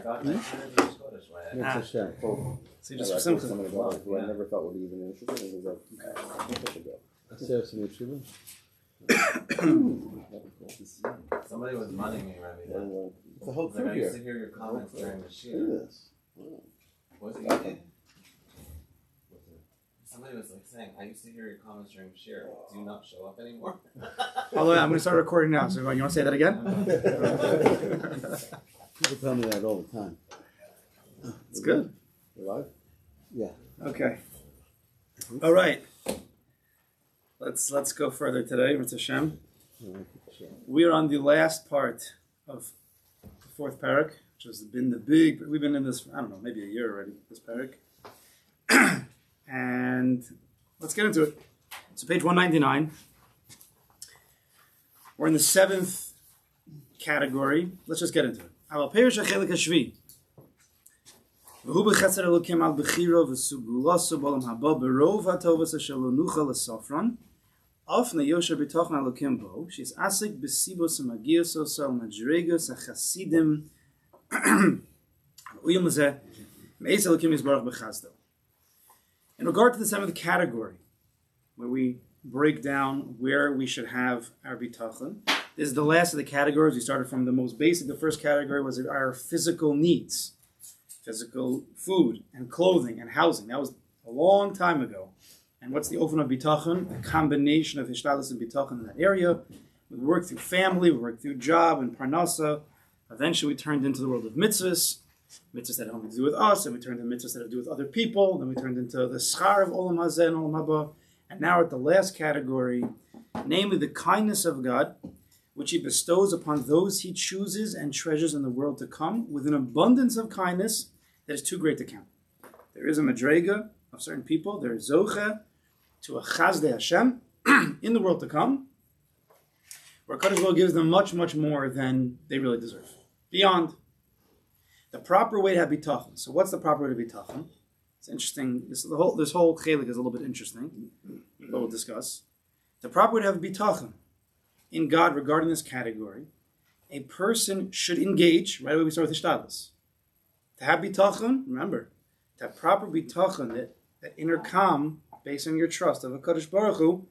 got that kind of the Scottish way. It's a shame. So you just for simple. Somebody who I never thought would be even interested, and he was like, I think I should go. Let's have some achievement. Somebody was moneying me right now. The whole crew I used here. to hear your comments during the shir. Look at this. Wow. Was it you? Somebody was like saying, I used to hear your comments during shir. Do you not show up anymore? Although I'm going to start recording now. So you want to say that again? People tell me that all the time. It's good. You live? Yeah. Okay. All right. Let's go further today, Mitzvah Hashem. We are on the last part of the fourth parak, which has been the big. We've been in this for, I don't know, maybe a year already. This parak, and let's get into it. So page 199. We're in the seventh category. Let's just get into it. Aval perish hachelik hashvi. V'hu b'chesed Elokim al b'chiro v'sugulaso b'olam haba b'rov ha'tovas asher lo nucha l'sofron. Ofne Yosher b'tochen Elokim bo, she's asik b'sibos ha'magiosos al madregos ha'chasidim uyum hazeh me'ez Elokim yisbarach b'chazdo. In regard to the seventh category, where we break down where we should have our bitachon, this is the last of the categories. We started from the most basic. The first category was our physical needs, physical food and clothing and housing. That was a long time ago. And what's the ofen of bitachon? A combination of hishtadlus and bitachon in that area. We worked through family, we worked through job and parnasa. Eventually we turned into the world of mitzvahs. Mitzvahs that have nothing to do with us, and we turned into mitzvahs that have to do with other people. Then we turned into the schar of olam hazeh and olam haba. And now we're at the last category, namely the kindness of God, which he bestows upon those he chooses and treasures in the world to come, with an abundance of kindness that is too great to count. There is a madrega of certain people, there is zoche to a chazdei Hashem in the world to come, where Kadosh Baruch Hu gives them much, much more than they really deserve. Beyond the proper way to have bitachon. So what's the proper way to bitachon? It's interesting. This whole chelik is a little bit interesting, but we'll discuss. The proper way to have bitachon in God regarding this category, a person should engage, right away we start with hishtadlus. To have bitachon, remember, to have proper bitachon, that inner calm, based on your trust of HaKadosh Baruch Hu,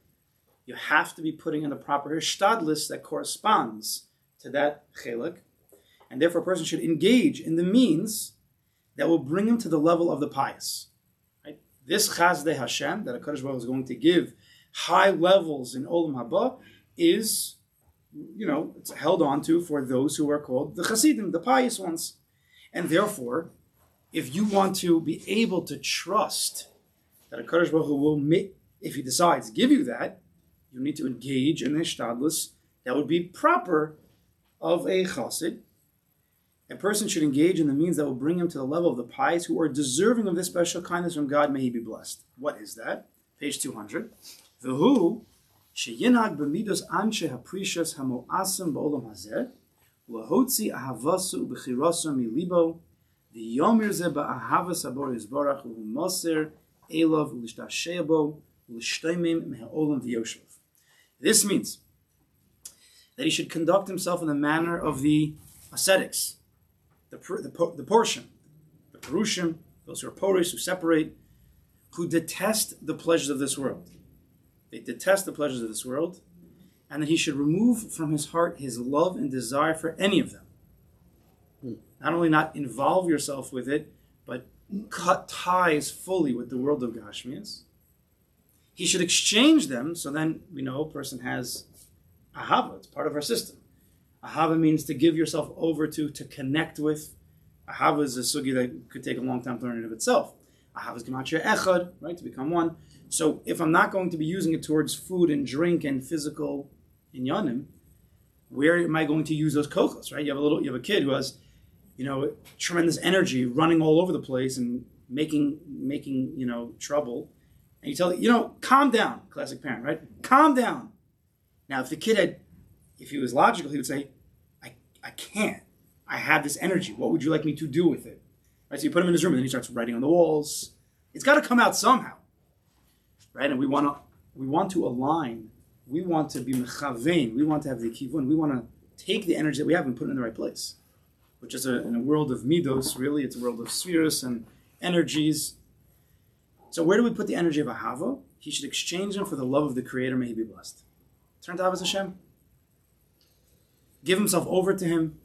you have to be putting in the proper hishtadlus that corresponds to that chelik, and therefore a person should engage in the means that will bring him to the level of the pious. Right? This chazdei Hashem, that HaKadosh Baruch Hu is going to give high levels in Olam Haba, is, it's held on to for those who are called the Chasidim, the pious ones. And therefore, if you want to be able to trust that HaKadosh Baruch Hu will, if he decides to give you that, you need to engage in the hishtadlus that would be proper of a chassid. A person should engage in the means that will bring him to the level of the pious who are deserving of this special kindness from God. May he be blessed. What is that? Page 200. V'hu sheyinhag b'midos anshe haprishas hamo'asim ba'olam hazeh lahotzi ahavasu b'chirasu milibo v'yomir ze ba'ahavas habor yizbarach u'moser elav u'lishtashebo u'lishtoimim me'olam v'yoshev. This means that he should conduct himself in the manner of the ascetics, the portion, the perushim, those who are poris, who separate, who detest the pleasures of this world. They detest the pleasures of this world, and that he should remove from his heart his love and desire for any of them. Not only not involve yourself with it, but cut ties fully with the world of Gashmias. He should exchange them, so then we know a person has ahava, it's part of our system. Ahava means to give yourself over to connect with. Ahava is a sugi that could take a long time to learn it of itself. Ahava is gematria echad, right, to become one. So if I'm not going to be using it towards food and drink and physical inyanim, where am I going to use those kochos, right? You have a kid who has, tremendous energy running all over the place and making trouble. And you tell it, calm down, classic parent, right? Calm down. Now, if the kid if he was logical, he would say, I can't. I have this energy. What would you like me to do with it? Right? So you put him in his room and then he starts writing on the walls. It's got to come out somehow. Right? And we want to align. We want to be mechavein. We want to have the kivun. We want to take the energy that we have and put it in the right place. which is in a world of midos, really. It's a world of spheres and energies. So where do we put the energy of ahava? He should exchange them for the love of the Creator. May he be blessed. Turn to Ahavas Hashem. Give himself over to him,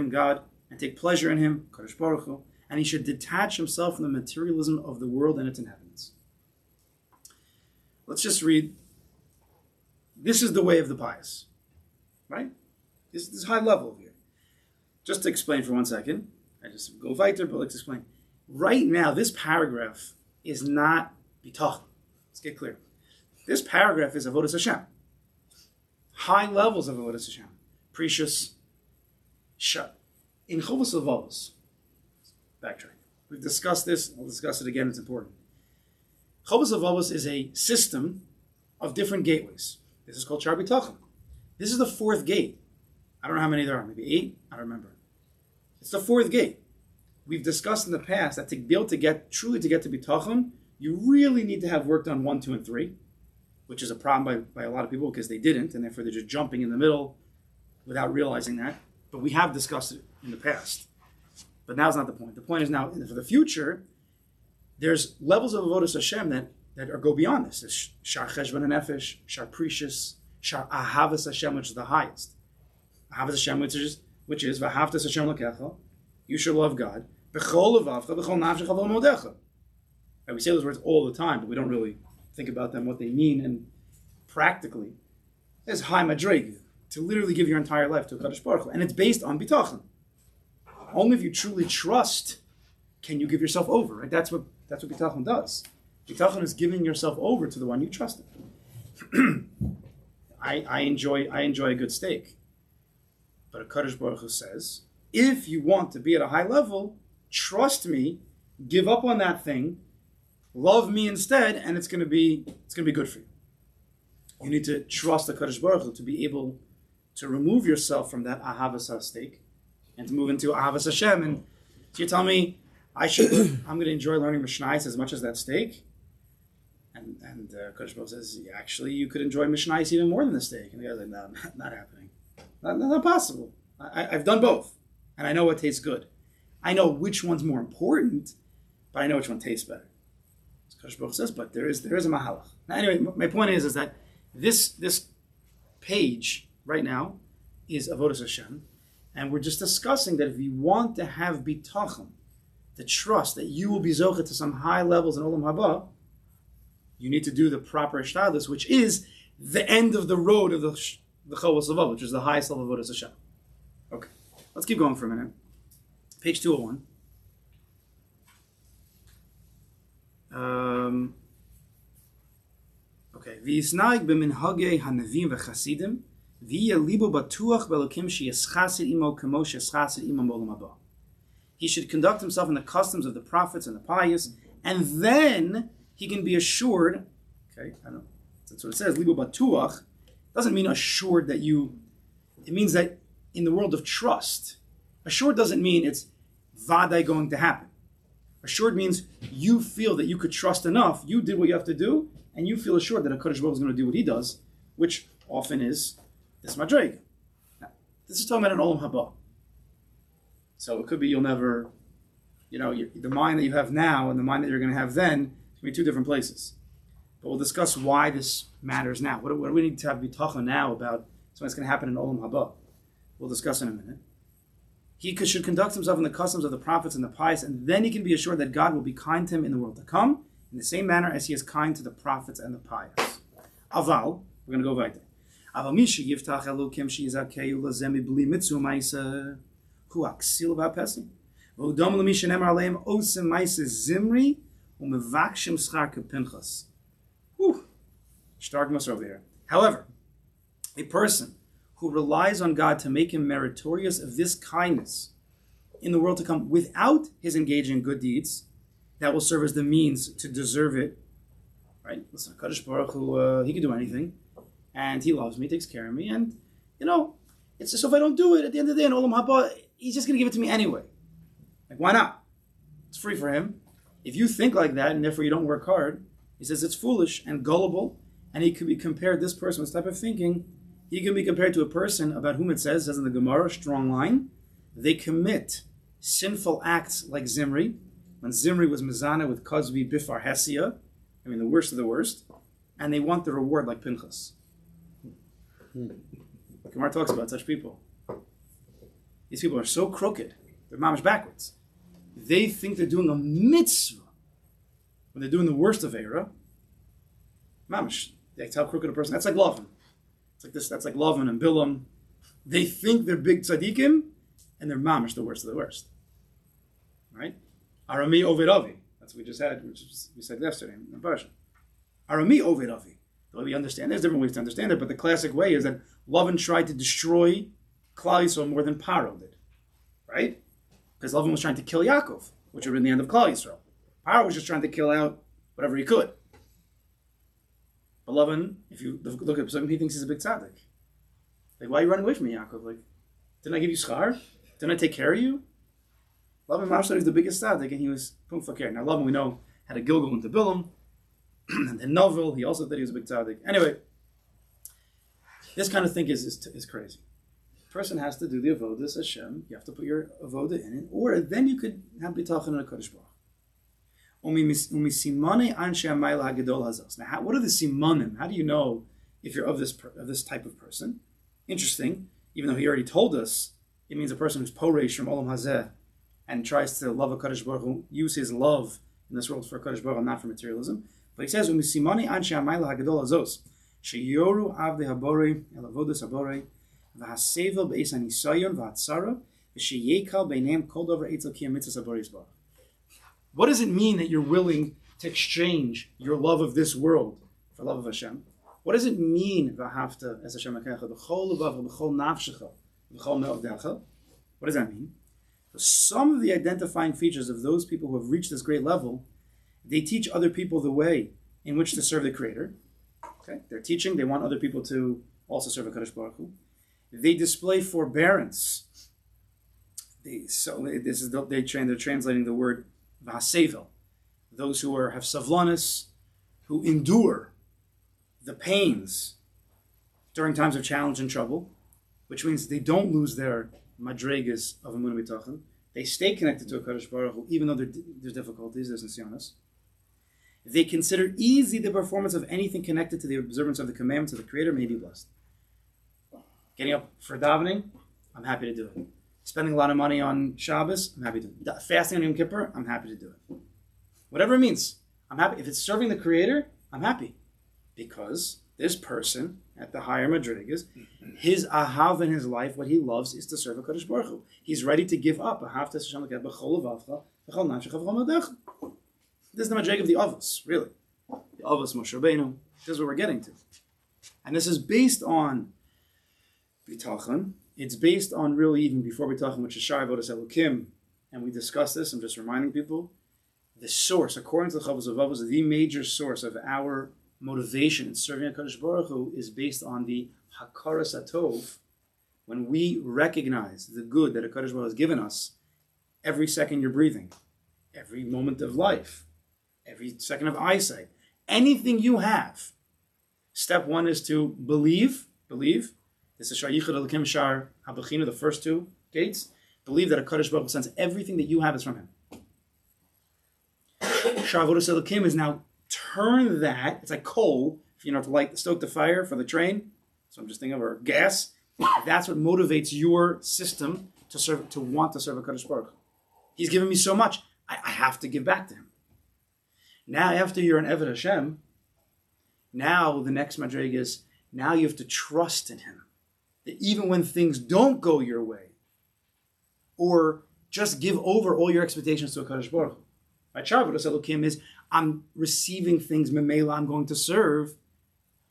God, and take pleasure in him, Kadosh Baruch Hu, and he should detach himself from the materialism of the world and its inhabitants. Let's just read. This is the way of the pious, right? This is high level here. Just to explain for 1 second, I just go weiter, but let's explain. Right now, this paragraph is not bitachon. Let's get clear. This paragraph is avodas Hashem. High levels of avodas Hashem. Precious, in Chovos Levavos. Backtrack. We've discussed this. I'll discuss it again. It's important. Chovos Levavos is a system of different gateways. This is called Shaar habitachon. This is the 4th gate. I don't know how many there are. Maybe 8. I don't remember. It's the 4th gate. We've discussed in the past that to be able to truly to get to bitachon, you really need to have worked on 1, 2, and 3, which is a problem by a lot of people because they didn't, and therefore they're just jumping in the middle without realizing that. But we have discussed it in the past. But now's not the point. The point is now, for the future, there's levels of avodas Hashem that go beyond this. There's Shaar cheshbon nefesh, Shaar precious, Shaar ahavas Hashem, which is the highest. Ahavas Hashem, which is v'ahavtas Hashem l'kecha, you should love God. B'chol levavcha, b'chol nafshecha v'al modecha. And we say those words all the time, but we don't really think about them, what they mean, and practically, there's high madreg, to literally give your entire life to a Kadosh Baruch Hu. And it's based on bitachon. Only if you truly trust can you give yourself over, right? That's what bitachon does. Bitachon is giving yourself over to the one you trusted. I enjoy a good steak. But a Kadosh Baruch Hu says, if you want to be at a high level, trust me, give up on that thing, love me instead, and it's gonna be good for you. You need to trust the Kadosh Baruch Hu to be able to remove yourself from that ahavas steak and to move into ahavas Hashem. And so you tell me I'm going to enjoy learning Mishnayos as much as that steak. And Kadosh Baruch Hu says, yeah, actually, you could enjoy Mishnayos even more than the steak. And the guy's like, no, not happening. Not possible. I've done both, and I know what tastes good. I know which one's more important, but I know which one tastes better. As Kadosh Baruch Hu says, but there is a mahalach. Now, anyway, my point is that this page right now is avodas Hashem, and we're just discussing that if you want to have bitachon, the trust that you will be zocheh to some high levels in olam haba, you need to do the proper ishtadlus, which is the end of the road of the Chovos Levavos, which is the highest level of avodas Hashem. Okay, let's keep going for a minute. Page 201. Okay. V'yisnag b'minhagei hanavim v'chasidim v'yeh libo batuach b'elokim she'yischasid imo kamo she'yischasid imo b'olam haba. He should conduct himself in the customs of the prophets and the pious, and then he can be assured. Okay, I don't know. That's what it says. Libo batuach doesn't mean assured that you. It means that in the world of trust, assured doesn't mean it's vaday going to happen. Assured means you feel that you could trust enough. You did what you have to do, and you feel assured that a Kadosh Baruch Hu is going to do what he does, which often is this madreg. Now, this is talking about an olam haba. So it could be you'll never, the mind that you have now and the mind that you're going to have then, it's going to be 2 different places. But we'll discuss why this matters now. What do we need to have bitachon now about something that's going to happen in olam haba? We'll discuss in a minute. He should conduct himself in the customs of the prophets and the pious, and then he can be assured that God will be kind to him in the world to come, in the same manner as he is kind to the prophets and the pious. Aval, we're going to go back there. Aval mishi yiftach elokim she'yizakeu lazemi b'li mitzvah ma'isa hu aksil v'apesi v'udom l'misha nemar aleim osem ma'isa zimri u'mevakshim schar kepinchas. Stark over here. However, a person who relies on God to make him meritorious of this kindness in the world to come without his engaging in good deeds, that will serve as the means to deserve it. Right? Listen, Kadosh Baruch Hu, he can do anything, and he loves me, takes care of me, and it's just, so if I don't do it at the end of the day in olam haba, he's just going to give it to me anyway. Like, why not? It's free for him. If you think like that, and therefore you don't work hard, he says it's foolish and gullible, and he could be compared, this person with this type of thinking, he can be compared to a person about whom it says in the Gemara, strong line, they commit sinful acts like Zimri, when Zimri was Mizana with Kozbi Bifar Hesia, I mean the worst of the worst, and they want the reward like Pinchas. Gemara talks about such people. These people are so crooked, they're mamish backwards. They think they're doing a mitzvah when they're doing the worst of Eira. Mamish, that's how crooked a person. That's like Lavan. It's like this. That's like Lavan and Bilam. They think they're big tzaddikim, and they're mamish the worst of the worst. Right? Arami Oved Avi. That's what we just had, which we said yesterday in Parsha. Arami Oved Avi. The way we understand, there's different ways to understand it, but the classic way is that Lavan tried to destroy Klal Yisrael more than Paro did. Right? Because Lavan was trying to kill Yaakov, which would have been the end of Klal Yisrael. Paro was just trying to kill out whatever he could. But Lavan, if you look at something, he thinks he's a big tzaddik. Like, why are you running away from me, Yaakov? Like, didn't I give you Shaar? Didn't I take care of you? Lavan Mashal is the biggest tzaddik, and he was pum fakir. Now, Lavan, we know, had a Gilgal into Bilam, and then Novel, he also thought he was a big tzaddik. Anyway, this kind of thing is crazy. A person has to do the avodas Hashem. You have to put your avodah in it, or then you could have bitachon in a Kodesh Baruch. Now, what are the simanim? How do you know if you're of this type of person? Interesting. Even though he already told us, it means a person who's poreish from Olam Hazeh and tries to love a Kadosh Baruch Hu, use his love in this world for a Kadosh Baruch Hu, not for materialism. But he says, "Umisimani anshe hamayla hagadol hazos sheyoru avdei habore el avodas habore v'hasevel beis hanisayon v'hatzara v'sheyekal beineim kol dover eitzel kiyam mitzvahs habore yisbarach." What does it mean that you're willing to exchange your love of this world for love of Hashem? What does it mean, v'ahavta es Hashem Elokecha b'chol levav b'chol nafshecha b'chol me'avdecha? What does that mean? So some of the identifying features of those people who have reached this great level, they teach other people the way in which to serve the Creator. Okay, they're teaching. They want other people to also serve a Kadosh Baruch Hu. They display forbearance. They're translating the word Vasevel, those who have savlanis, who endure the pains during times of challenge and trouble, which means they don't lose their madregas of emunah bitachon. They stay connected to a Kadosh Baruch Hu, even though there's difficulties, there's nisyonos. They consider easy the performance of anything connected to the observance of the commandments of the Creator may be blessed. Getting up for davening, I'm happy to do it. Spending a lot of money on Shabbos, I'm happy to do it. Fasting on Yom Kippur, I'm happy to do it. Whatever it means, I'm happy. If it's serving the Creator, I'm happy. Because this person at the higher madrigas, his ahav in his life, what he loves is to serve a Kadosh Baruch Hu. He's ready to give up. This is the madrig of the Avos, really. The Avos Moshe Rabbeinu. This is what we're getting to. And this is based on bitachon. It's based on really even before bitachon, which is Shaar Avodas Elokim. And we discussed this. I'm just reminding people. The source, according to the Chavos of Avos, the major source of our motivation in serving a Kadosh Baruch Hu is based on the Hakaras Atov. When we recognize the good that a Kadosh Baruch Hu has given us, every second you're breathing, every moment of life, every second of eyesight, anything you have. Step one is to believe. This is Shaar Yichud Elokim, Shaar Habitachon, the first two gates. Believe that a Kadosh Baruch Hu sends everything that you have is from him. Shaar Avodas Elokim is now turn that. It's like coal, if you know, to stoke the fire for the train. So I'm just thinking of, or gas. That's what motivates your system to want to serve a Kadosh Baruch Hu. He's given me so much. I have to give back to him. Now, after you're an Eved Hashem, now the next madrig is, now you have to trust in him. That even when things don't go your way, or just give over all your expectations to a Kadosh Baruch Hu. My Shaar Avodas Elokim is, I'm receiving things, memela, I'm going to serve.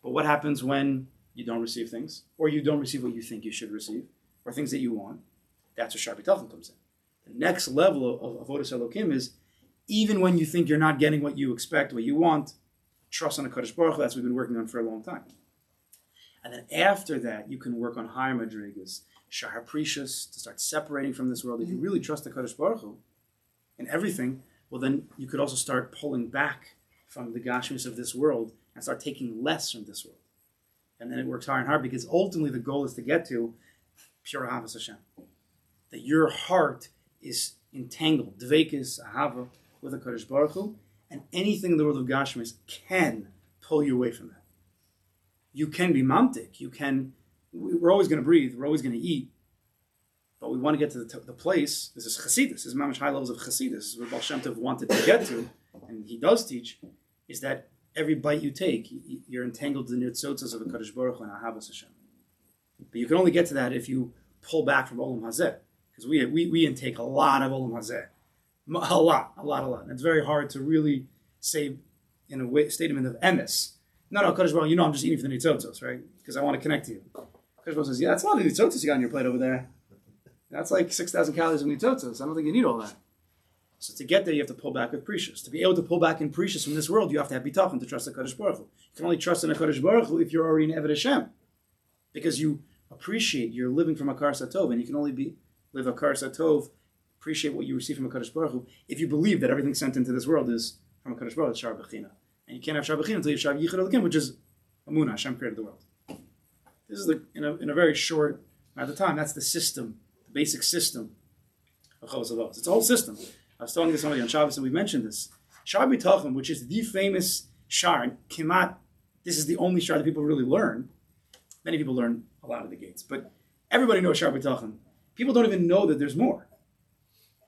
But what happens when you don't receive things? Or you don't receive what you think you should receive? Or things that you want? That's where Shaar Bitachon comes in. The next level of Avodas Elokim is, even when you think you're not getting what you expect, what you want, trust on a Kadosh Baruch Hu. That's what we've been working on for a long time. And then after that, you can work on higher madrigas, Shaar HaPrishus, to start separating from this world. If you really trust the Kadosh Baruch Hu in everything, well, then you could also start pulling back from the gashmis of this world and start taking less from this world. And then it works hard and hard because ultimately the goal is to get to pure Ahavas Hashem. that your heart is entangled, dveikis, ahava, with a Kadosh Baruch Hu, and anything in the world of Gashmis can pull you away from that. You can be mamtik, we're always going to breathe, we're always going to eat, but we want to get to the place. This is Chassidus, this is mamish high levels of Chassidus. This is what Baal Shem Tov wanted to get to, and he does teach, is that every bite you take, you're entangled in the nitzotzos of the Kadosh Baruch Hu and Ahavas Hashem. But you can only get to that if you pull back from Olam Hazeh, because we intake a lot of Olam Hazeh, a lot. And it's very hard to really say in a statement of emes. No, Kadosh Baruch Hu, I'm just eating for the nitzotzos, right? Because I want to connect to you. Kadosh Baruch Hu says, that's a lot of nitzotzos you got on your plate over there. That's like 6,000 calories of nitzotzos. I don't think you need all that. So to get there, you have to pull back with precious. To be able to pull back in precious from this world, you have to have bitachon to trust the Kadosh Baruch Hu. You can only trust in a Kadosh Baruch Hu if you're already in Eved Hashem, because you appreciate you're living from a Kar Satov, and you can only live a Kar Satov, appreciate what you receive from a Kadosh Baruch Hu, if you believe that everything sent into this world is from a Kadosh Baruch Hu, Shaar Bechina. And you can't have Shaar Bechina until you have Shaar Yichud Elokim, which is Amunah, Hashem created the world. This is in a very short amount of time. That's the system, the basic system of Chovos HaLevavos. It's a whole system. I was telling to somebody on Shabbos, and we mentioned this. Shaar B'Tachon, which is the famous Shaar, and Kimat, this is the only Shaar that people really learn. Many people learn a lot of the gates, but everybody knows Shaar B'Tachon. People don't even know that there's more.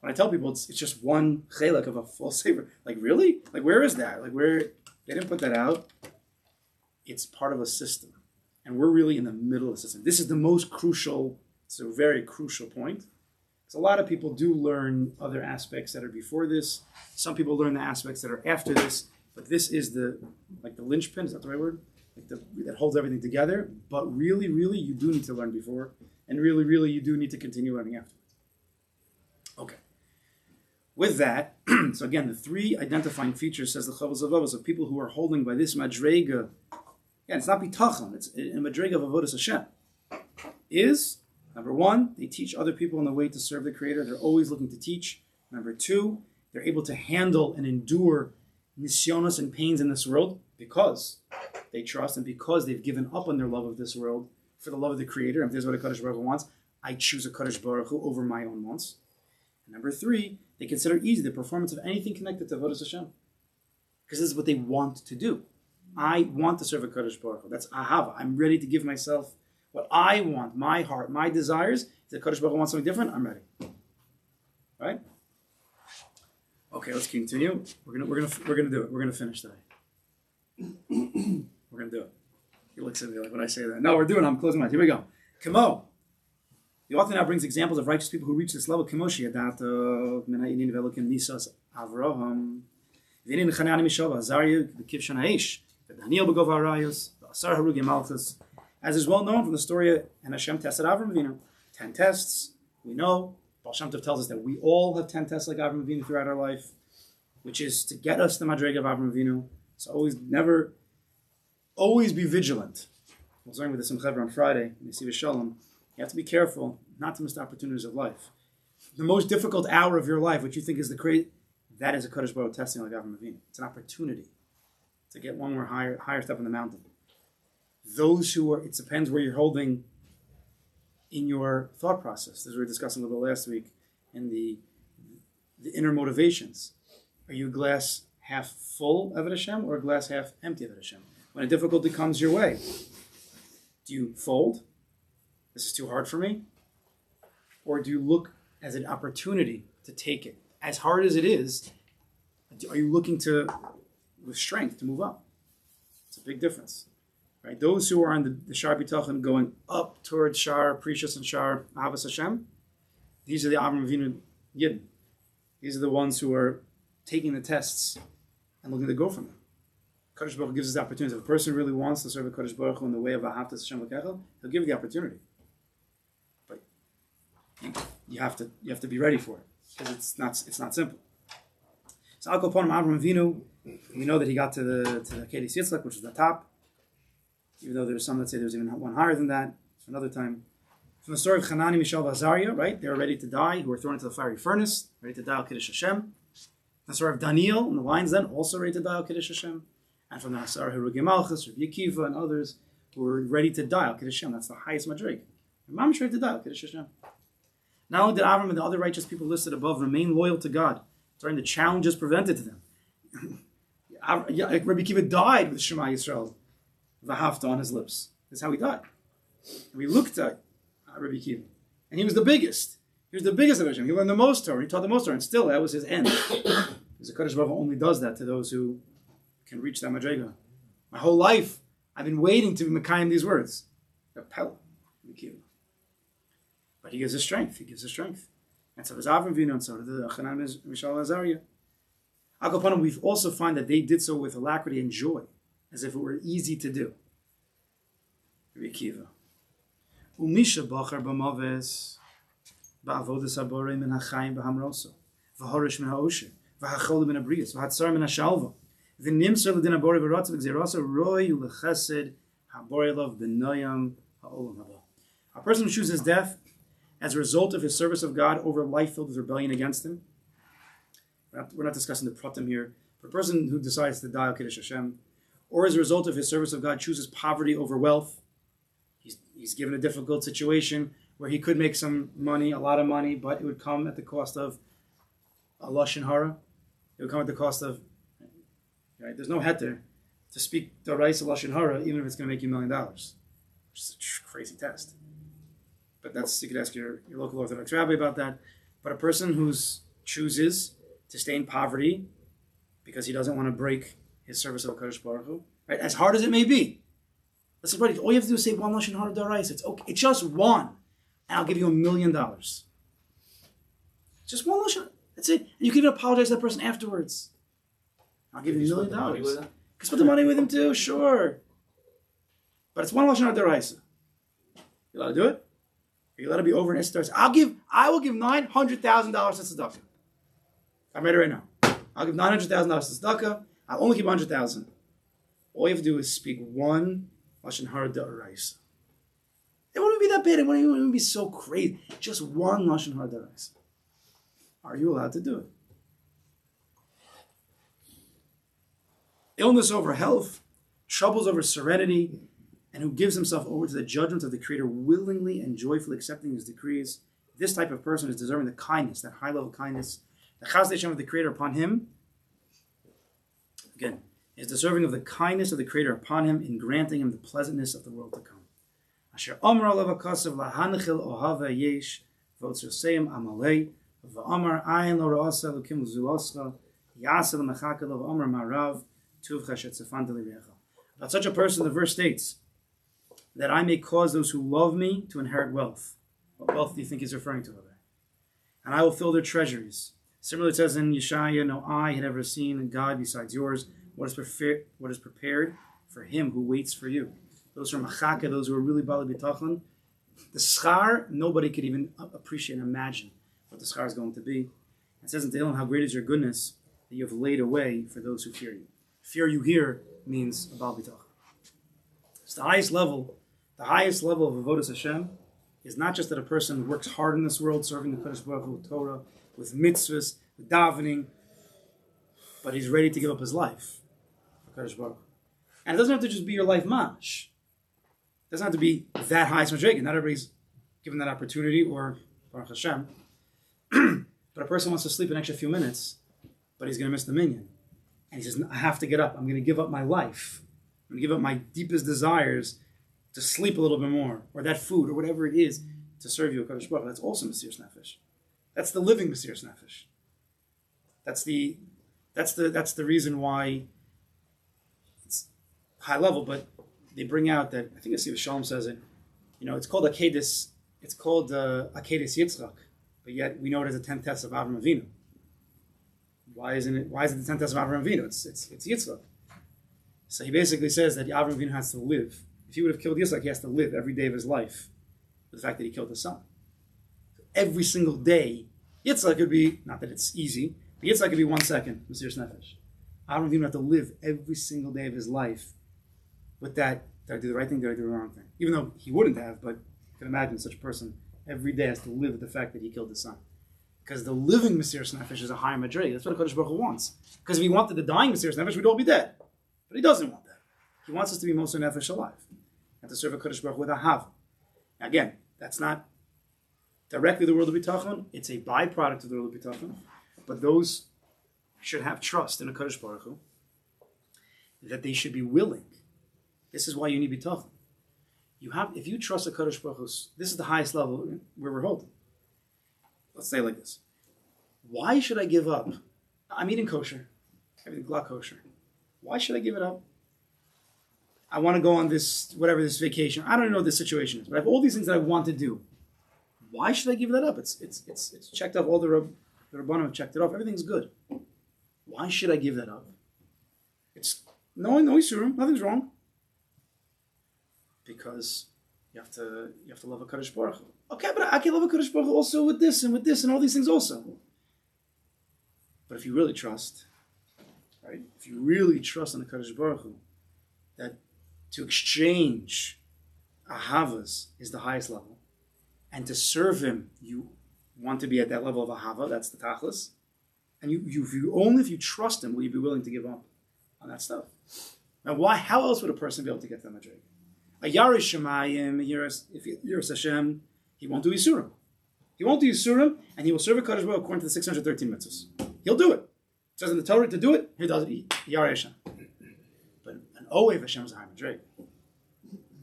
When I tell people it's just one chelek of a full sefer, like really? Like where is that? Like where, they didn't put that out. It's part of a system. And we're really in the middle of the system. This is the most crucial, it's a very crucial point. A lot of people do learn other aspects that are before this. Some people learn the aspects that are after this. But this is the linchpin, is that the right word? That holds everything together. But really, you do need to learn before. And really, you do need to continue learning afterwards. Okay. With that, so again, the three identifying features, says the Chovos HaLevavos, of people who are holding by this madrega. Again, it's not bitachon, it's a madrega of avodas Hashem. Is... Number one, they teach other people in the way to serve the Creator. They're always looking to teach. Number two, they're able to handle and endure nisyonos and pains in this world because they trust and because they've given up on their love of this world for the love of the Creator. And if this is what a Kadosh Baruch Hu wants, I choose a Kadosh Baruch Hu over my own wants. And number three, they consider easy the performance of anything connected to Avodas Hashem, because this is what they want to do. I want to serve a Kadosh Baruch Hu. That's ahava. I'm ready to give myself what I want, my heart, my desires. If the Kadosh Baruch Hu wants something different, I'm ready. Right? Okay, let's continue. We're gonna do it. We're gonna finish today. We're gonna do it. He looks at me like when I say that. No, we're doing it. I'm closing my eyes. Here we go. Kamo. The author now brings examples of righteous people who reach this level. Kamoshi Adato, Menayinin Velokim Nisas Avraham, Vinin Chanani Mishova, Azariah, the Kivshan Haish, the Daniel Begov Arayos, the Asar Harugi Malchus. As is well known from the story, and Hashem tested Avram Avinu. 10 tests. We know. Baal Shem Tov tells us that we all have 10 tests like Avram Avinu throughout our life, which is to get us the madrega of Avram Avinu. So always be vigilant. I was learning with the Simcha on Friday, in Yesiva Shalom. You have to be careful not to miss the opportunities of life. The most difficult hour of your life, which you think is the great, that is a Kadosh Baruch Hu testing like Avram Avinu. It's an opportunity to get one more higher step on the mountain. Those who are, it depends where you're holding in your thought process. This is what we were discussing a little last week in the inner motivations. Are you a glass half full of Hashem or a glass half empty of Hashem? When a difficulty comes your way, do you fold? This is too hard for me? Or do you look as an opportunity to take it? As hard as it is, are you looking with strength to move up? It's a big difference. Right? Those who are on the Shaar B'Tachon going up towards Shaar, Precious and Shaar, Ahavas Hashem, these are the Avram Avinu Yidden. These are the ones who are taking the tests and looking to go from them. Kadosh Baruch Hu gives us the opportunity. If a person really wants to serve a Kadosh Baruch Hu in the way of Ahavtas Hashem L'Kechel, he'll give you the opportunity. But you have to be ready for it, because it's not simple. So Al Kol Panim Avram Avinu, we know that he got to the Kedes Yitzchak, which is the top. Even though there's some that say there's even one higher than that. So another time. From the story of Hanani, Mishael, Azariah, right? They were ready to die, who were thrown into the fiery furnace, ready to die al Kiddush Hashem. The story of Daniel and the lions then, also ready to die al Kiddush Hashem. And from the Asar Harugi Malchus, Rabbi Akiva, and others who were ready to die al Kiddush Hashem. That's the highest madrig. Mamish ready to die al Kiddush Hashem. Not only did Avram and the other righteous people listed above remain loyal to God during the challenges presented to them. Rabbi Akiva died with Shema Yisrael, V'ahavta on his lips. That's how he died. And we looked at Rabbi Akiva, and he was the biggest. He was the biggest of Hashem. He learned the most Torah. He taught the most Torah, and still that was his end. Because the Kadosh Baruch Hu only does that to those who can reach that madrega. My whole life, I've been waiting to be Mekayim these words. The Pella, Rabbi Akiva. But he gives us strength. He gives us strength. And so does Avram Avinu, and so did the Chanan Mishal Azariah. Akapanim, we also find that they did so with alacrity and joy, as if it were easy to do. Rabbi Akiva. Umisha bachar b'maves ba'avodas haborei min hachayim b'hamroso v'horish min ha'osher v'hachol min habriyos v'hatzar min ha'shalva v'nimser l'din haborei v'rotzav v'gzirasa roi u'lechesed haborei lov b'noyam ha'olam haba. A person who chooses death as a result of his service of God over life filled with rebellion against him. We're not discussing the pratim here. But a person who decides to die al Kiddush Hashem, or as a result of his service of God, chooses poverty over wealth. He's given a difficult situation where he could make some money, a lot of money, but it would come at the cost of a lashon hara. It would come at the cost of, right? There's no heter to speak daraisa lashon hara, even if it's going to make you $1 million, which is a crazy test. But you could ask your local Orthodox rabbi about that. But a person who chooses to stay in poverty because he doesn't want to break his service of Kadosh Baruch Hu, right? As hard as it may be. Listen, buddy, all you have to do is say one lashon hara daraisa. It's okay. It's just one, and I'll give you $1 million. Just one lashon. That's it. And you can even apologize to that person afterwards. I'll give you $1 million. You can split the money with him too, sure. But it's one lashon hara daraisa. You allowed to do it? You let it be over and it starts. I will give $900,000 to tzedakah. I'm ready right now. I'll give $900,000 to tzedakah. I'll only give $100,000. All you have to do is speak one lashon hara d'oraisa. It wouldn't be that bad. It wouldn't even be so crazy. Just one lashon hara d'oraisa. Are you allowed to do it? Illness over health, troubles over serenity, and who gives himself over to the judgment of the Creator, willingly and joyfully accepting his decrees. This type of person is deserving the kindness, that high-level kindness, the chesed Hashem of the Creator upon him. Again, is deserving of the kindness of the Creator upon him in granting him the pleasantness of the world to come. Asher Amar alav akasav lahanechil ohava yesh v'otzoseim amalei v'amar ayin lo ra'asa l'kim l'zuloscha yasa l'mechaka lo v'amar marav tuvcha shetzefan d'lirecha. About such a person, the verse states, that I may cause those who love me to inherit wealth. What wealth do you think he's referring to over there? And I will fill their treasuries. Similarly, it says in Yeshaya, no eye had ever seen God besides yours. What is prepared for him who waits for you. Those who are machaka, those who are really bali bitachon. The schar, nobody could even appreciate and imagine what the schar is going to be. It says in Tehillim, how great is your goodness that you have laid away for those who fear you. Fear you here means bali bitachon. It's the highest level of avodas Hashem is not just that a person works hard in this world, serving the Kadosh Baruch Hu with Torah, with mitzvahs, with davening, but he's ready to give up his life for Kadosh Baruch Hu. And it doesn't have to just be your life mash. It doesn't have to be that high madrega. Not everybody's given that opportunity, or Baruch Hashem. But a person wants to sleep an extra few minutes, but he's going to miss the minyan. And he says, I have to get up. I'm going to give up my life. I'm going to give up my deepest desires to sleep a little bit more, or that food, or whatever it is, to serve you, Kadosh Baruch Hu. That's also Mesiras Nefesh. That's the living Mesiras Nefesh. That's the reason why it's high level. But they bring out that, I think the Shalom says it. It's called Akedis. It's called Akedis Yitzchak, but yet we know it as a 10th test of Avram Avinu. Why is it the 10th test of Avram Avinu? It's Yitzchak. So he basically says that Avram Avinu has to live. If he would have killed Yitzchak, he has to live every day of his life with the fact that he killed his son. Every single day, Yitzchak could be, not that it's easy, but Yitzchak could be 1 second, Mesiras Nefesh. Avram Avinu have to live every single day of his life with that, did I do the right thing, did I do the wrong thing? Even though he wouldn't have, but you can imagine such a person every day has to live with the fact that he killed his son. Because the living Mesiras Nefesh is a higher madrega. That's what HaKadosh Baruch Hu wants. Because if he wanted the dying Mesiras Nefesh, we'd all be dead. But he doesn't want that. He wants us to be Mosar Nefesh alive. And to serve HaKadosh Baruch Hu with a hav. Again, that's not directly the world of bitachon. It's a byproduct of the world of bitachon. But those should have trust in a Kadosh Baruch Hu, that they should be willing. This is why you need bitachon. If you trust a Kadosh Baruch Hu, this is the highest level where we're holding. Let's say it like this. Why should I give up? I'm eating kosher. Everything's glad kosher. Why should I give it up? I want to go on this vacation. I don't even know what this situation is, but I have all these things that I want to do. Why should I give that up? It's checked off. All the Rabbanim have checked it off. Everything's good. Why should I give that up? It's no isurim. Nothing's wrong. Because you have to love a Kadosh Baruch Hu. Okay, but I can love a Kadosh Baruch Hu also with this and all these things also. But if you really trust, right? If you really trust in the Kadosh Baruch Hu, that to exchange ahavas is the highest level, and to serve Him, you want to be at that level of ahava. That's the tachlis. And if you trust Him, will you be willing to give up on that stuff? Now, why? How else would a person be able to get to that madrig? A Yarish Shemayim, if Yiras Hashem, he won't do Yisurim. He won't do Yisurim, and he will serve a Kadosh Baruch Hu according to the 613 mitzvahs. He'll do it. It says in the Torah to do it, he does it. Yarish Hashem. But an Ohev Hashem is a high madrig.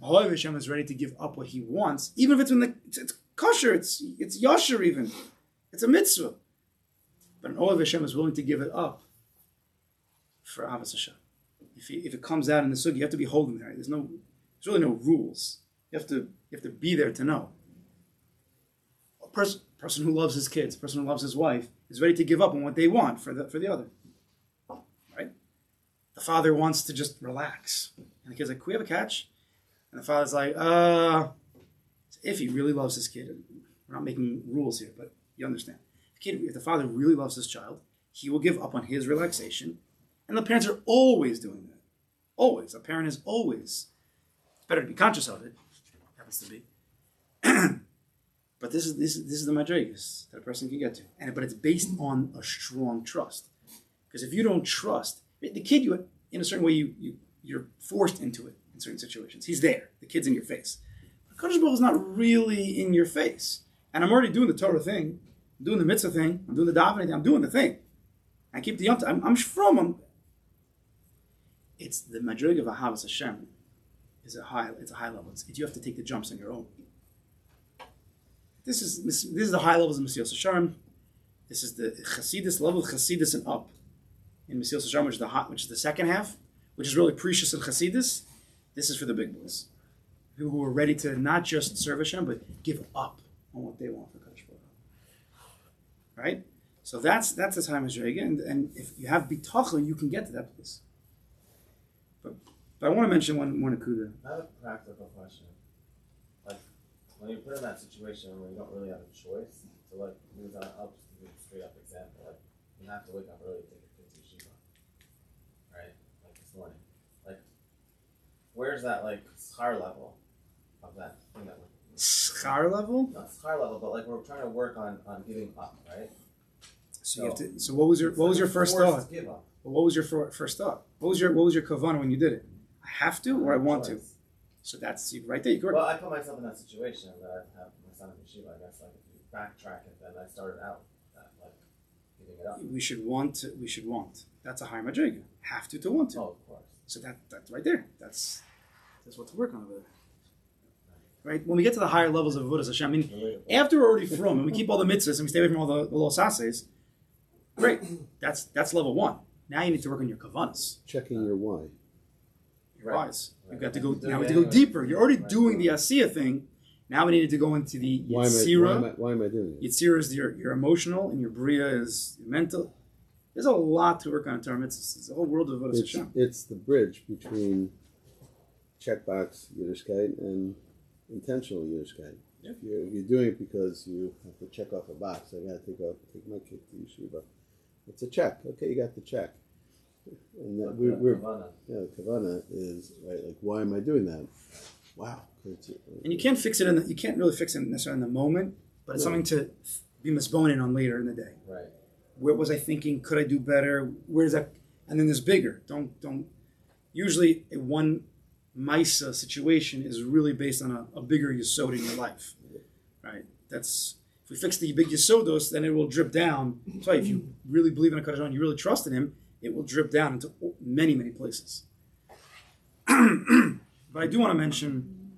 Ohev Hashem is ready to give up what he wants, even if it's kosher, it's yasher even. It's a mitzvah. But an Ohev Hashem is willing to give it up for Avos Hashem. If it comes out in the sugi, you have to be holding there. There's really no rules. You have to be there to know. A person who loves his kids, a person who loves his wife, is ready to give up on what they want for the other. Right? The father wants to just relax. And the kid's like, can we have a catch? And the father's like, if he really loves his kid, we're not making rules here, but you understand. If the father really loves his child, he will give up on his relaxation. And the parents are always doing that. Always. A parent is always. It's better to be conscious of it. Happens to be. But this is the madrigas that a person can get to. But it's based on a strong trust. Because if you don't trust, the kid, in a certain way, you're forced into it in certain situations. He's there. The kid's in your face. But Kadosh Baruch Hu is not really in your face. And I'm already doing the Torah thing. I'm doing the mitzvah thing. I'm doing the davening thing. I'm doing the thing. I keep the yom. I'm shfrom. It's the madrig of Ahavas Hashem. It's a high level. You have to take the jumps on your own. This is the high levels of Mesilas Yesharim. This is the Chassidus level of Chassidus and up in Mesilas Yesharim, which is the second half, which is really precious in Chassidus. This is for the big boys, people who are ready to not just serve Hashem but give up on what they want for Kadosh Baruch Hu. Right? So that's the time of Madriga, and if you have bitachon, you can get to that place. But I want to mention one akuda. I have a practical question. Like, when you're put in that situation where you don't really have a choice, so like, I'll just give you a straight up example. Like, you have to wake up early to take your kids to yeshiva, right? Like this morning. Like, where's that like schar level of that thing that we're Schar level? Not schar level, but like we're trying to work on giving up, right? So you have to. So what was your first thought? Give up. Well, what was your first thought? What was your kavanah when you did it? I have to, or I want to. So that's right there. Well, I put myself in that situation that I have my son in yeshiva. I guess like if you backtrack it, then I started out like giving it up. We should want. That's a high madriga. Have to want to. Oh, of course. So that's right there. That's what to work on over there. Right? When we get to the higher levels of avodas Hashem, I mean, after we're already from and we keep all the mitzvahs and we stay away from all the los ases, great. That's level 1. Now you need to work on your kavanas. Checking your why. Your eyes. You've got to go. Now we have to go deeper. You're already doing the asiya thing. Now we needed to go into the yitzira. Why am I doing it? Yitzira is your emotional, and your bria is your mental. There's a lot to work on in Torah mitzvahs. It's a whole world of avodas Hashem. It's the bridge between checkbox Yiddishkeit and intentional Yiddishkeit. Yep. If you're doing it because you have to check off a box, I got to take my kid to yeshiva. It's a check. Okay, you got the check. And that we're the kavana is right. Like, why am I doing that? Wow. And you can't fix it you can't really fix it necessarily in the moment, but it's something to be misboning on later in the day. Right. Where was I thinking? Could I do better? Where's that? And then there's bigger. Don't. Usually, a one Maisa situation is really based on a bigger yesod in your life, right? That's If we fix the big Yesodos, then it will drip down. That's why if you really believe in a Kaddish, you really trust in him, it will drip down into many, many places. But I do want to mention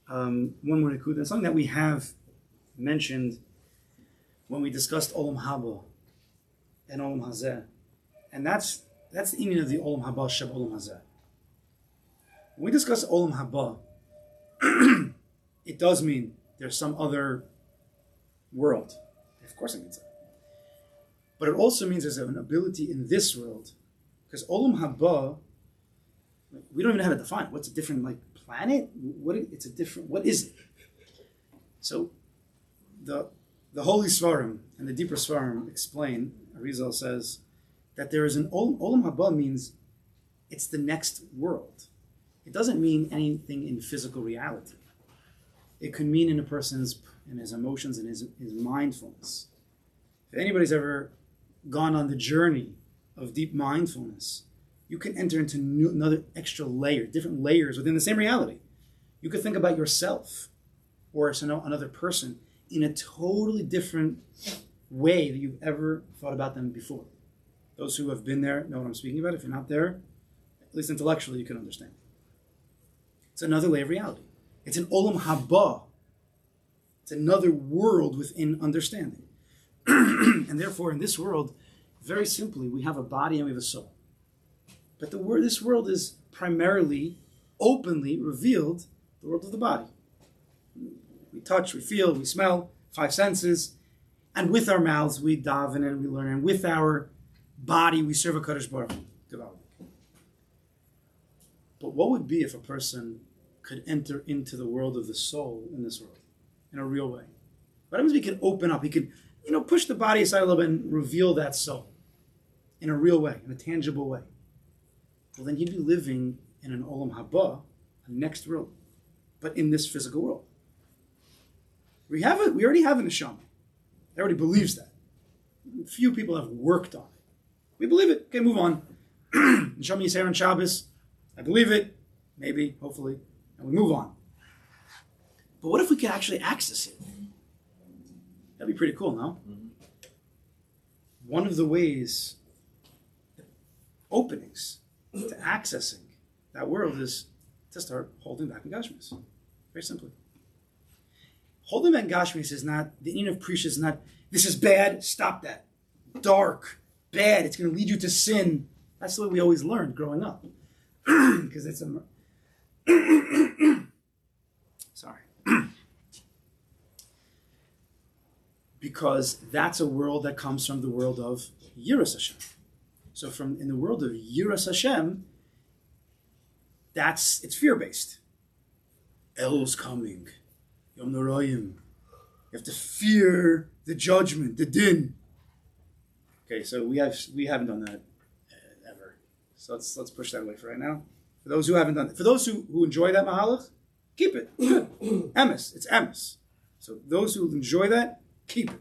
one more Nekuda, something that we have mentioned when we discussed Olam Haba and Olam Hazeh. And that's the meaning of the Olam Haba Sheb Olam Hazeh. When we discuss Olam Haba, it does mean there's some other world. Of course it means that. But it also means there's an ability in this world. Because Olam Haba, we don't even know how to define it. What's a different planet? What is it? So the Holy Svarim and the deeper Svarim explain, Arizal says, that there is an Olam Haba means it's the next world. It doesn't mean anything in physical reality. It could mean in his emotions and his mindfulness. If anybody's ever gone on the journey of deep mindfulness, you can enter into another extra layer, different layers within the same reality. You could think about yourself or another person in a totally different way that you've ever thought about them before. Those who have been there know what I'm speaking about. If you're not there, at least intellectually, you can understand. It's another layer of reality. It's an Olam Haba. It's another world within understanding. And therefore, in this world, very simply, we have a body and we have a soul. But this world is primarily, openly revealed, the world of the body. We touch, we feel, we smell, 5 senses. And with our mouths, we daven and we learn. And with our body, we serve a Kadosh Baruch Hu. But what would be if a person could enter into the world of the soul in this world in a real way? What happens if he can open up? He could, push the body aside a little bit and reveal that soul in a real way, in a tangible way. Well, then he'd be living in an Olam Haba, a next world, but in this physical world. We already have a neshama. Everybody believes that. Few people have worked on it. We believe it. Okay, move on. Neshama Yisrael on Shabbos. I believe it. Maybe, hopefully. And we move on. But what if we could actually access it? That'd be pretty cool, no? Mm-hmm. One of the ways, openings to accessing that world is to start holding back in Gashmis. Very simply. Holding back in Gashmis is not, the meaning of Prisha is not, this is bad, stop that. Dark, bad, it's going to lead you to sin. That's the way we always learned growing up. Because it's a... Sorry. Because that's a world that comes from the world of Yiras Hashem. So in the world of Yiras Hashem, it's fear-based. El's coming. Yom Noraim. You have to fear the judgment, the din. Okay, so we haven't done that ever. So let's push that away for right now. For those who haven't done it, for those who enjoy that mahalach, keep it. Good. Emes, it's emes. So those who enjoy that, keep it.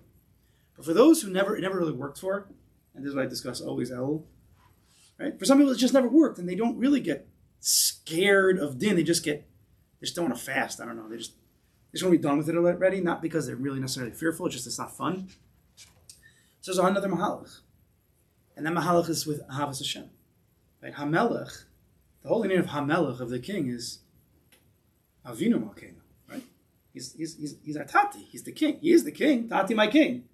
But for those who it never really worked for, and this is what I discuss always, El, right? For some people, it just never worked, and they don't really get scared of din. They just don't want to fast. I don't know. They just want to be done with it already, not because they're really necessarily fearful. It's not fun. So there's another mahalach, and that mahalach is with Ahavas Hashem. Right? Hamelech, the whole meaning of Hamelech, of the king, is Avinu Malkeinu. Right? He's our Tati. He's the king. He is the king. Tati, my king.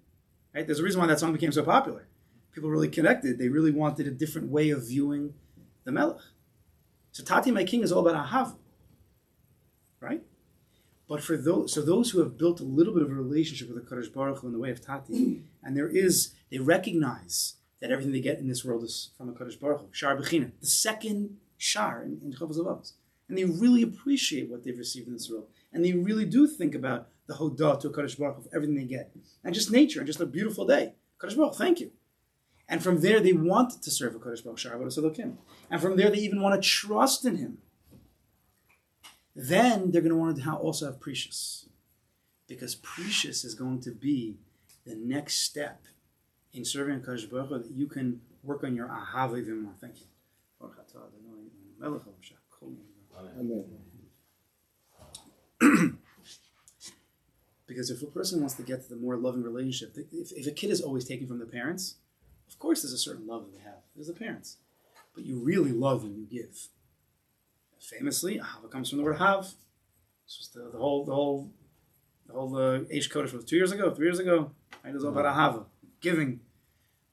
Right? There's a reason why that song became so popular. People really connected. They really wanted a different way of viewing the Melech. So Tati, my king, is all about Ahav. Right? But for those who have built a little bit of a relationship with the Kadosh Baruch Hu in the way of Tati, and they recognize that everything they get in this world is from the Kadosh Baruch Hu. Shaar Bechina, the second Shaar in Chavos Avos. And they really appreciate what they've received in this world. And they really do think about the Hodah to Kadosh Baruch Hu of everything they get. And just nature, and just a beautiful day. Kadosh Baruch Hu, thank you. And from there, they want to serve a Kadosh Baruch Hu, Shaar Avodas Elokim. And from there, they even want to trust in him. Then they're going to want to also have Precious. Because Precious is going to be the next step in serving a Kadosh Baruch Hu that you can work on your Ahava even more. Thank you. Amen. Because if a person wants to get to the more loving relationship, if a kid is always taken from the parents, of course there's a certain love that they have. There's the parents. But you really love when you give. Famously, ahava comes from the word hav. It's just the whole Eish Kodesh was 2 years ago, 3 years ago. It was all about ahava, giving.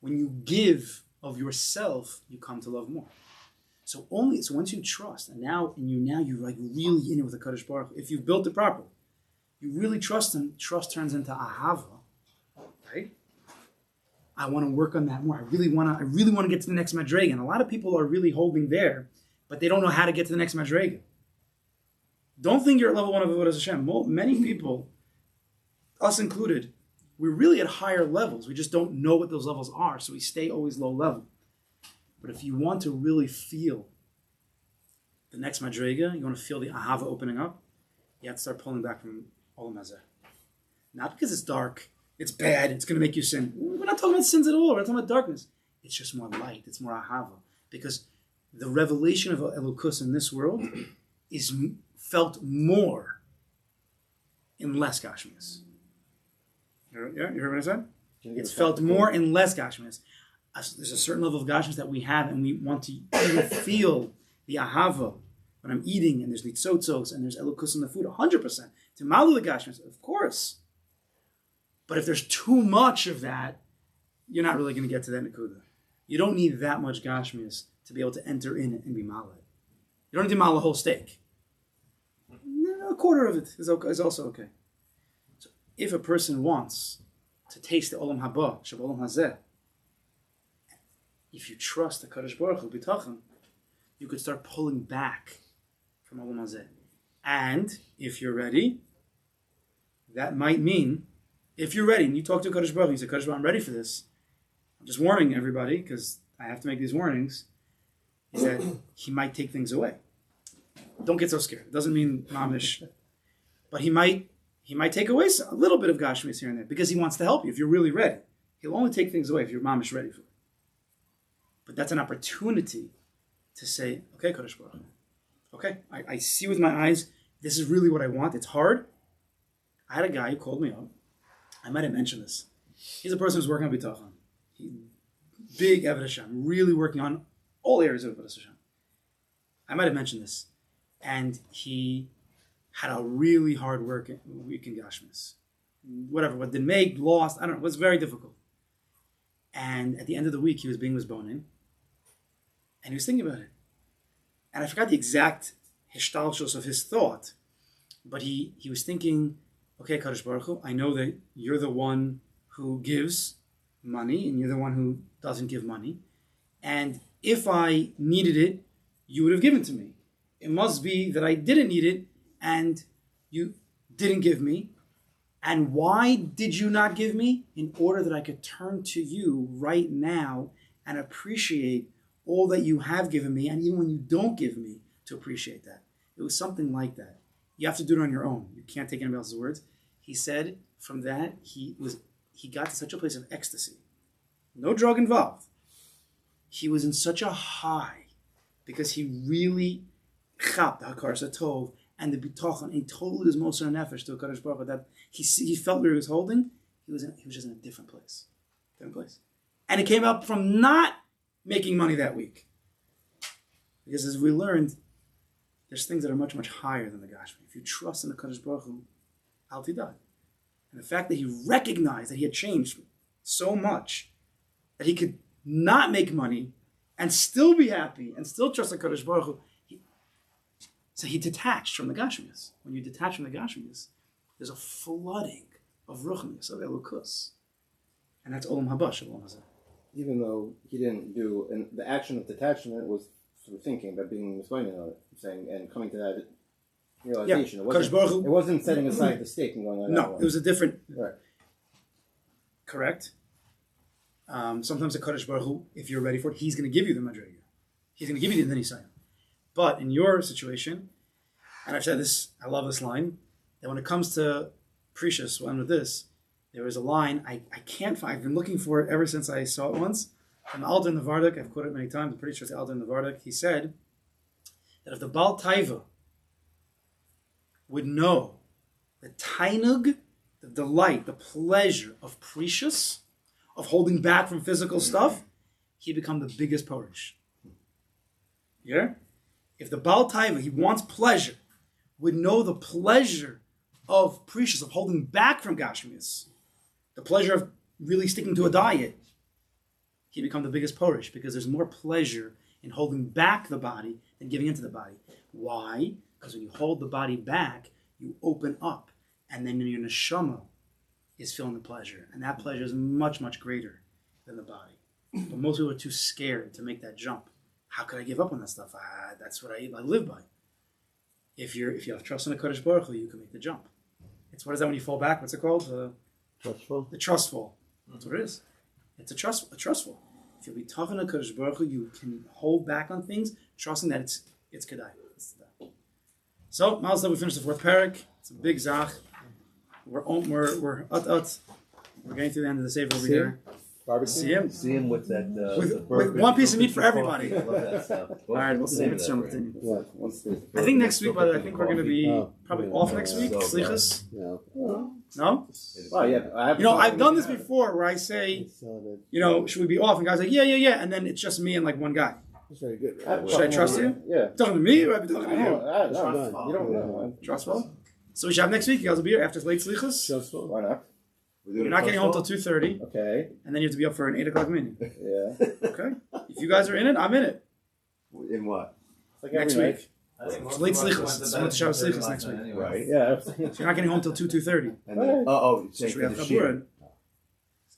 When you give of yourself, you come to love more. So once you trust, and now you're like really in it with the Kadosh Baruch Hu. If you've built it properly, you really trust him. Trust turns into ahava, right? I want to work on that more. I really want to get to the next madrega. And a lot of people are really holding there, but they don't know how to get to the next madrega. Don't think you're at level 1 of Avodas Hashem. Many people, us included, we're really at higher levels. We just don't know what those levels are, so we stay always low level. But if you want to really feel the next madrega, you want to feel the ahava opening up, you have to start pulling back from olam hazeh. Not because it's dark, it's bad, it's going to make you sin. We're not talking about sins at all. We're not talking about darkness. It's just more light. It's more ahava. Because the revelation of Elokus in this world is felt more in less Gashmias. You heard what I said? It's felt more in less Gashmias. There's a certain level of Gashmias that we have, and we want to even feel the ahava when I'm eating, and there's nitzotzos, and there's Elokus in the food, 100%. To malu the Gashmias, of course. But if there's too much of that, you're not really going to get to that Nakuda. You don't need that much Gashmias to be able to enter in and be malad. You don't need to mal a whole steak. A quarter of it is also okay. So if a person wants to taste the olam haba, sheb olam hazeh, if you trust the Kadosh Baruch Hu, bitachon, you could start pulling back from olam hazeh. And if you're ready, that might mean, if you're ready, and you talk to Kadosh Baruch Hu, you say, Kadosh Baruch Hu, I'm ready for this. I'm just warning everybody, because I have to make these warnings, is that he might take things away. Don't get so scared. It doesn't mean mamish. But he might take away a little bit of Gashmis here and there, because he wants to help you if you're really ready. He'll only take things away if you're mamish ready for it. But that's an opportunity to say, okay, Kadosh Baruch Hu, okay, I see with my eyes, this is really what I want. It's hard. I had a guy who called me up. I might have mentioned this. He's a person who's working on bitachon. Big Avodas Hashem, really working on all areas of Avodas Hashem. I might have mentioned this. And he had a really hard week in Gashmis. Whatever, what didn't make, lost, I don't know, it was very difficult. And at the end of the week, he was being misboning. And he was thinking about it. And I forgot the exact hishtalshus of his thought. But he was thinking, okay, Kadosh Baruch Hu, I know that you're the one who gives money, and you're the one who doesn't give money. And if I needed it, you would have given to me. It must be that I didn't need it, and you didn't give me. And why did you not give me? In order that I could turn to you right now and appreciate all that you have given me, and even when you don't give me, to appreciate that. It was something like that. You have to do it on your own. You can't take anybody else's words. He said from that, he got to such a place of ecstasy. No drug involved. He was in such a high because he really chapped the Hakar Satov and the bitachon, and he told his Moser Nefesh to Kadosh Baruch Hu that he felt where he was holding. He was just in a different place. And it came up from not making money that week. Because as we learned, there's things that are much, much higher than the Gashmi. If you trust in the Kadosh Baruch Hu, Al Tidad. And the fact that he recognized that he had changed so much that he could not make money and still be happy and still trust the Kadosh Baruch Hu. So he detached from the Gashmias. When you detach from the Gashmias, there's a flooding of Ruchnius, of Elokus. And that's Olam Haba, Shalom Hazeh. Even though he didn't do, and the action of detachment was through thinking, but being explaining on it, saying, and coming to that realization. Yeah. It wasn't setting aside the stake and going on. No, it was a different. Right. Correct. Sometimes the Kadosh Baruch Hu, if you're ready for it, he's going to give you the Madriga. He's going to give you the Nisayim. But in your situation, and I've said this, I love this line, that when it comes to Precious, we'll end with this, there was a line, I can't find, I've been looking for it ever since I saw it once, from Alder Navardik, I've quoted it many times, I'm pretty sure it's Alder Navardik, he said that if the Baal Taiva would know the Tainug, the delight, the pleasure of precious, of holding back from physical stuff, he become the biggest porish. Yeah? If the Baal Taiva, he wants pleasure, would know the pleasure of precious, of holding back from Gashmias, the pleasure of really sticking to a diet, he become the biggest porish because there's more pleasure in holding back the body than giving into the body. Why? Because when you hold the body back, you open up, and then your neshama is feeling the pleasure, and that pleasure is much, much greater than the body. But most people are too scared to make that jump. How could I give up on that stuff? That's what I live by. If you have trust in the Kodesh Baruch Hu, you can make the jump. What is that when you fall back? What's it called? Trustful. The trustful. That's what it is. It's a trustful. If you'll be tough in the Kodesh Baruch Hu, you can hold back on things, trusting that it's kedai. So, Malsa, we finished the fourth parak. It's a big zach. We're getting through the end of the save over here. Barbecue. See him with that. With one piece of meat for everybody. I love that stuff. All right, we'll see. What's the name of that, Yeah. I think next week, by the way, I think we're going to be probably off next week. Slichas. Yeah. No? Oh yeah, I've done this before where I say, should we be off? And guys are like, yeah, and then it's just me and like one guy. That's very good. Should I trust you? Yeah. Talking to me or I be talking to you? You don't know. Trustful. So we should have next week. You guys will be here after late slichas. Trustful. Why not? You're not getting home till 2:30, Okay. and then you have to be up for an 8 o'clock meeting. Yeah. Okay. If you guys are in it, I'm in it. In what? Like Next every week. It's late slichas. It's going to show slichas next week. Right. Yeah. So you're not getting home till 2:30. And then, you're So saying should we for have the Chabur? shear.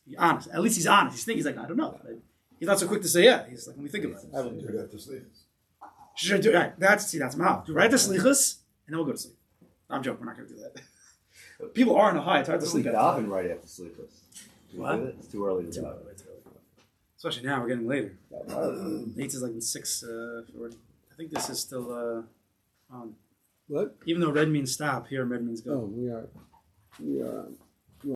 Be honest. At least he's honest. He's like, I don't know. He's not so quick to say yeah. He's like, let me think about it. I will do that to sleep. Should I do right? That's Mahal. Do right to slichas, and then we'll go to sleep. I'm joking. We're not going to do that. People are in a high. It's hard to sleep We at. daven right after sleepless. Do we What? do it? It's too early to daven. Especially now, we're getting later. Nate's is like in 6:40. I think this is still on. What? Even though red means stop, here red means go. Oh, we are on.